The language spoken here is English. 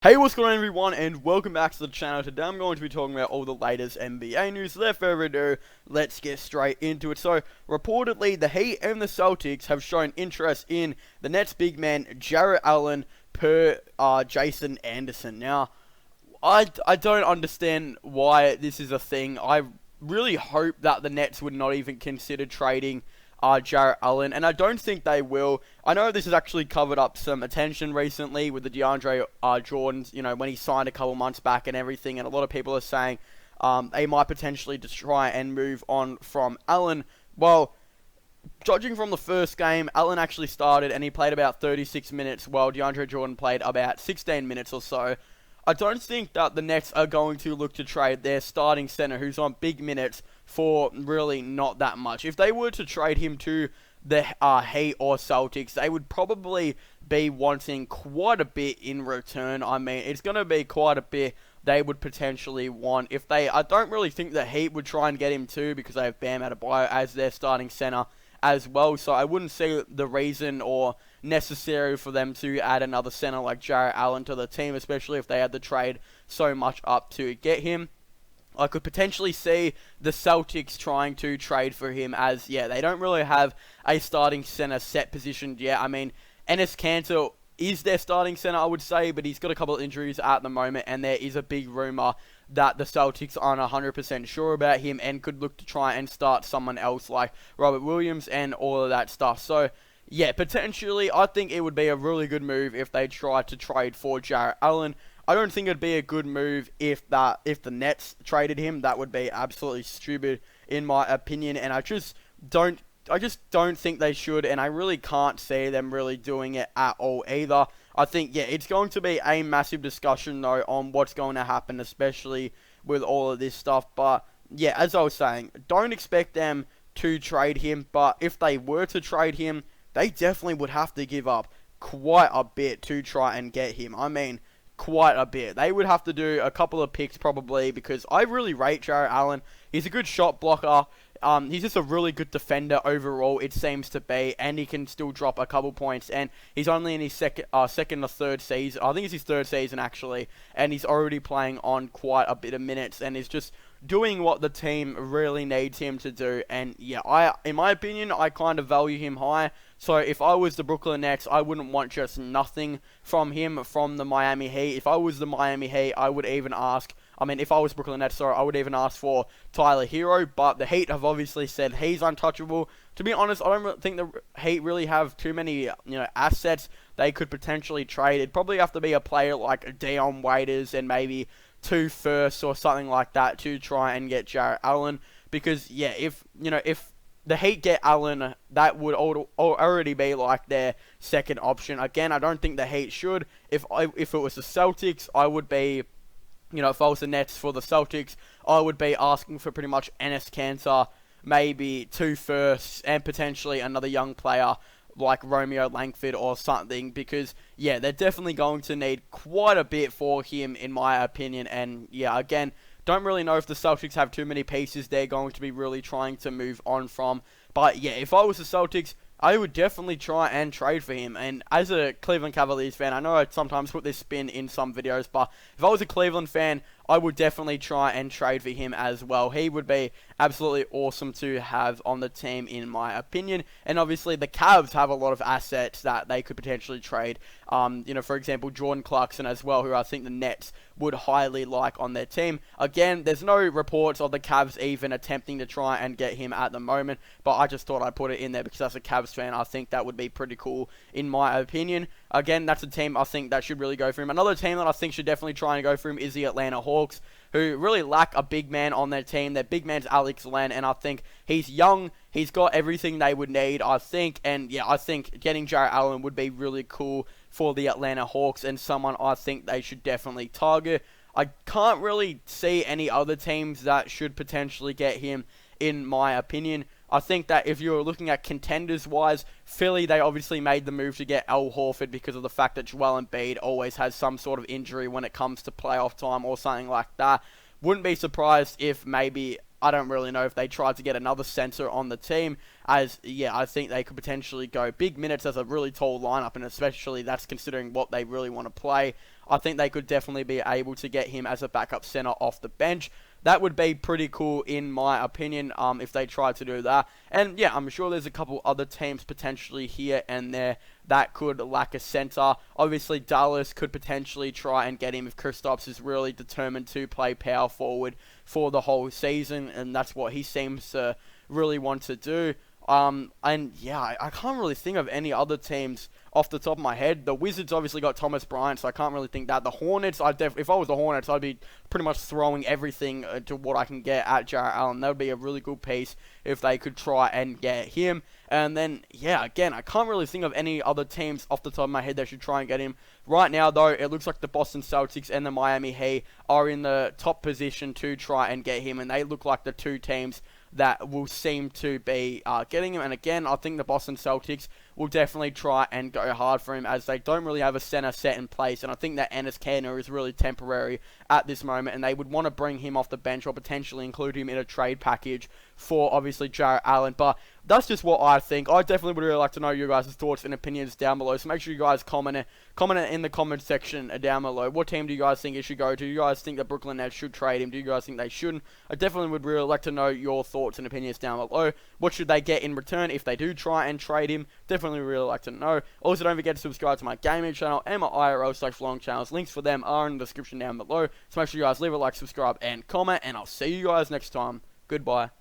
Hey, what's going on everyone, and welcome back to the channel. Today I'm going to be talking about all the latest NBA news. Without further ado, let's get straight into it. So, reportedly, the Heat and the Celtics have shown interest in the Nets big man, Jarrett Allen, per Jason Anderson. Now, I don't understand why this is a thing. I really hope that the Nets would not even consider trading Jarrett Allen, and I don't think they will. I know this has actually covered up some attention recently with the DeAndre Jordans, when he signed a couple months back and everything, and a lot of people are saying they might potentially just try and move on from Allen. Well, judging from the first game, Allen actually started and he played about 36 minutes while DeAndre Jordan played about 16 minutes or so. I don't think that the Nets are going to look to trade their starting center who's on big minutes for really not that much. If they were to trade him to the Heat or Celtics, they would probably be wanting quite a bit in return. I mean, it's going to be quite a bit they would potentially want. I don't really think the Heat would try and get him too because they have Bam Adebayo as their starting center as well, so I wouldn't see the reason or necessary for them to add another center like Jarrett Allen to the team, especially if they had to trade so much up to get him. I could potentially see the Celtics trying to trade for him as, they don't really have a starting center set positioned yet. I mean, Enes Kanter is their starting center, I would say, but he's got a couple of injuries at the moment, and there is a big rumor that the Celtics aren't 100% sure about him and could look to try and start someone else like Robert Williams and all of that stuff. So, yeah, potentially, I think it would be a really good move if they tried to trade for Jarrett Allen. I don't think it'd be a good move if the Nets traded him. That would be absolutely stupid, in my opinion, and I just don't think they should, and I really can't see them really doing it at all either. I think, it's going to be a massive discussion, though, on what's going to happen, especially with all of this stuff. But, as I was saying, don't expect them to trade him, but if they were to trade him, they definitely would have to give up quite a bit to try and get him. I mean, quite a bit. They would have to do a couple of picks probably, because I really rate Jarrett Allen. He's a good shot blocker. He's just a really good defender overall, it seems to be, and he can still drop a couple points, and he's only in his second or third season. I think it's his third season, actually, and he's already playing on quite a bit of minutes, and is just doing what the team really needs him to do. And in my opinion, I kind of value him high. So if I was the Brooklyn Nets, I wouldn't want just nothing from him from the Miami Heat. If I was the Miami Heat, I would even ask, if I was Brooklyn Nets, I would even ask for Tyler Hero, but the Heat have obviously said he's untouchable. To be honest, I don't think the Heat really have too many, assets they could potentially trade. It'd probably have to be a player like Dion Waiters and maybe 2 firsts or something like that to try and get Jarrett Allen, because, if the Heat get Allen, that would already be like their second option. Again, I don't think the Heat should. If it was the Celtics, I would be, if I was the Nets for the Celtics, I would be asking for pretty much Enes Kanter, maybe 2 firsts, and potentially another young player like Romeo Langford or something, because, they're definitely going to need quite a bit for him, in my opinion. And, again, don't really know if the Celtics have too many pieces they're going to be really trying to move on from. But, if I was the Celtics, I would definitely try and trade for him. And as a Cleveland Cavaliers fan, I know I sometimes put this spin in some videos, but if I was a Cleveland fan, I would definitely try and trade for him as well. He would be absolutely awesome to have on the team, in my opinion. And obviously, the Cavs have a lot of assets that they could potentially trade. For example, Jordan Clarkson as well, who I think the Nets would highly like on their team. Again, there's no reports of the Cavs even attempting to try and get him at the moment, but I just thought I'd put it in there because as a Cavs fan, I think that would be pretty cool, in my opinion. Again, that's a team I think that should really go for him. Another team that I think should definitely try and go for him is the Atlanta Hawks, who really lack a big man on their team. Their big man's Alex Len, and I think he's young. He's got everything they would need, I think. And, I think getting Jarrett Allen would be really cool for the Atlanta Hawks and someone I think they should definitely target. I can't really see any other teams that should potentially get him, in my opinion. I think that if you're looking at contenders-wise, Philly, they obviously made the move to get Al Horford because of the fact that Joel Embiid always has some sort of injury when it comes to playoff time or something like that. Wouldn't be surprised if maybe, I don't really know, if they tried to get another center on the team, as, I think they could potentially go big minutes as a really tall lineup, and especially that's considering what they really want to play. I think they could definitely be able to get him as a backup center off the bench. That would be pretty cool in my opinion, if they tried to do that. And yeah, I'm sure there's a couple other teams potentially here and there that could lack a center. Obviously, Dallas could potentially try and get him if Kristaps is really determined to play power forward for the whole season, and that's what he seems to really want to do. And yeah, I can't really think of any other teams off the top of my head. The Wizards obviously got Thomas Bryant, so I can't really think that. The Hornets, if I was the Hornets, I'd be pretty much throwing everything to what I can get at Jarrett Allen. That would be a really good piece if they could try and get him. And then, yeah, again, I can't really think of any other teams off the top of my head that should try and get him. Right now, though, it looks like the Boston Celtics and the Miami Heat are in the top position to try and get him, and they look like the two teams that will seem to be getting him. And again, I think the Boston Celtics will definitely try and go hard for him, as they don't really have a center set in place, and I think that Enes Kanter is really temporary at this moment, and they would want to bring him off the bench or potentially include him in a trade package for obviously Jarrett Allen. But that's just what I think. I definitely would really like to know your guys' thoughts and opinions down below, so make sure you guys comment it in the comment section down below. What team do you guys think it should go to? Do you guys think that Brooklyn Nets should trade him? Do you guys think they shouldn't? I definitely would really like to know your thoughts and opinions down below. What should they get in return if they do try and trade him? Definitely really like to know. Also, don't forget to subscribe to my gaming channel and my IRL/vlog channels. Links for them are in the description down below. So make sure you guys leave a like, subscribe, and comment, and I'll see you guys next time. Goodbye.